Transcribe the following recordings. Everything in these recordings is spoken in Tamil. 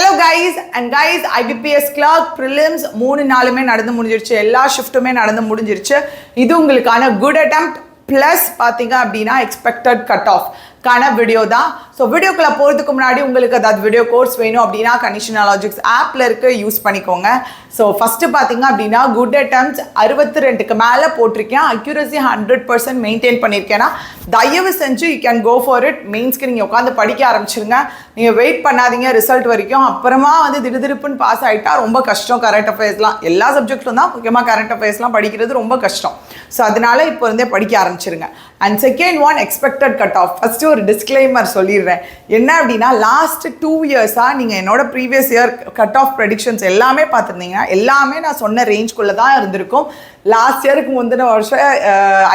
Hello guys and guys, IBPS clerk prelims 3-4 நடந்து முடிஞ்சிருச்சு. எல்லா ஷிஃப்ட்டுமே நடந்து முடிஞ்சிருச்சு. இது உங்களுக்கான good attempt plus பாத்தீங்க அப்படின்னா expected cut off கான வீடியோ தான். ஸோ வீடியோக்குள்ள போகிறதுக்கு முன்னாடி உங்களுக்கு ஏதாவது வீடியோ கோர்ஸ் வேணும் அப்படின்னா கண்டிஷனல் லாஜிக்ஸ் ஆப்பில் இருக்க யூஸ் பண்ணிக்கோங்க. ஸோ ஃபஸ்ட்டு பார்த்தீங்க அப்படின்னா குட் அட்டெம்ப்ட்ஸ் 62க்கு மேலே போட்டிருக்கேன். அக்யூரசி 100% மெயின்டைன் பண்ணியிருக்கேன்னா தயவு செஞ்சு you can go for it. மெயின்ஸ்க்கு நீங்கள் உட்காந்து படிக்க ஆரம்பிச்சிருங்க. நீங்கள் வெயிட் பண்ணாதீங்க ரிசல்ட் வரைக்கும். அப்புறமா வந்து திடுதிருப்புன்னு பாஸ் ஆகிட்டா ரொம்ப கஷ்டம். கரண்ட் அஃபேர்ஸ்லாம் எல்லா சப்ஜெக்ட்டும் தான், முக்கியமாக கரண்ட் அஃபேர்ஸ்லாம் படிக்கிறது ரொம்ப கஷ்டம். ஸோ அதனால இப்போ இருந்தே படிக்க ஆரம்பிச்சிருங்க. And second one expected cut off. First ஒரு டிஸ்க்ளைமர் சொல்லிடுறேன். என்ன அப்படின்னா லாஸ்ட் 2 இயர்ஸாக நீங்கள் என்னோட previous year cut off predictions எல்லாமே பார்த்துருந்தீங்கன்னா எல்லாமே நான் சொன்ன ரேஞ்ச்குள்ளே தான் இருந்திருக்கும். லாஸ்ட் இயருக்கு முந்தின வருஷம்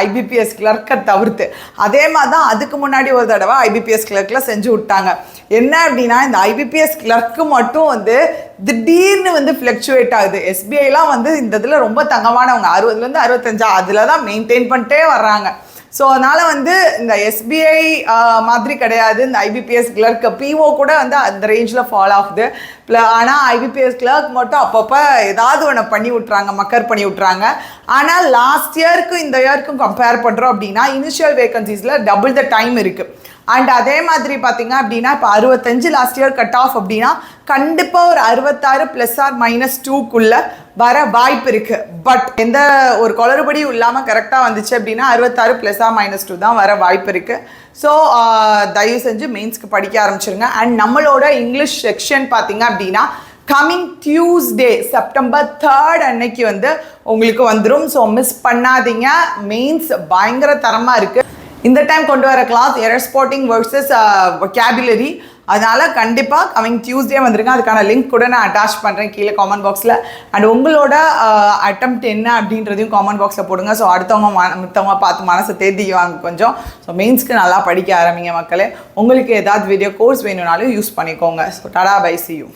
ஐபிபிஎஸ் கிளர்க்கை தவிர்த்து அதே மாதிரி தான் அதுக்கு முன்னாடி ஒரு தடவை ஐபிபிஎஸ் கிளர்க்கில் செஞ்சு விட்டாங்க. என்ன அப்படின்னா இந்த ஐபிபிஎஸ் கிளர்க்கு மட்டும் வந்து திடீர்னு வந்து ஃப்ளக்சுவேட் ஆகுது. எஸ்பிஐலாம் வந்து இந்த இதில் ரொம்ப தங்கமானவங்க, 60லேருந்து 65 அதில் தான் மெயின்டைன் பண்ணிட்டே வர்றாங்க. ஸோ அதனால் வந்து இந்த எஸ்பிஐ மாதிரி கிடையாது இந்த ஐபிபிஎஸ் கிளர்க். பிஓ கூட வந்து அந்த ரேஞ்சில் ஃபாலோ ஆகுது. ஆனால் ஐபிபிஎஸ் கிளர்க் மட்டும் அப்பப்போ ஏதாவது ஒன்று பண்ணி விட்றாங்க, மக்கர் பண்ணி விட்றாங்க. ஆனால் லாஸ்ட் இயருக்கும் இந்த இயருக்கும் கம்பேர் பண்ணுறோம் அப்படின்னா இனிஷியல் வேகன்சிஸில் டபுள் த டைம் இருக்குது. அண்ட் அதே மாதிரி பார்த்தீங்க அப்படின்னா இப்போ 65 லாஸ்ட் இயர் கட் ஆஃப் அப்படின்னா கண்டிப்பாக ஒரு 66 +or-2க்குள்ளே வர வாய்ப்பு இருக்குது. பட் எந்த ஒரு குளறுபடியும் இல்லாமல் கரெக்டாக வந்துச்சு அப்படின்னா 66 +or-2 தான் வர வாய்ப்பு இருக்குது. ஸோ தயவு செஞ்சு மெயின்ஸ்க்கு படிக்க ஆரம்பிச்சிருங்க. அண்ட் நம்மளோட இங்கிலீஷ் செக்ஷன் பார்த்தீங்க அப்படின்னா கம்மிங் டியூஸ்டே செப்டம்பர் 3 அன்னைக்கு வந்து உங்களுக்கு வந்துடும். ஸோ மிஸ் பண்ணாதீங்க. மெயின்ஸ் பயங்கர தரமாக இருக்குது. இந்த டைம் கொண்டு வர class error spotting versus vocabulary. அதனால் கண்டிப்பாக கம்மிங் டியூஸ்டே வந்துருங்க. அதுக்கான லிங்க் கூட நான் அட்டாச் பண்ணுறேன் கீழே காமெண்ட் பாக்ஸில். அண்ட் உங்களோட அட்டெம்ப்ட் என்ன அப்படின்றதையும் காமெண்ட் பாக்ஸில் போடுங்க. ஸோ மற்றவங்க பார்த்து மனசை தேர்த்திக்குவாங்க கொஞ்சம். ஸோ மெயின்ஸ்க்கு நல்லா படிக்க ஆரம்பிங்க மக்களே. உங்களுக்கு ஏதாவது வீடியோ கோர்ஸ் வேணும்னாலும் யூஸ் பண்ணிக்கோங்க. So tata bye, see you.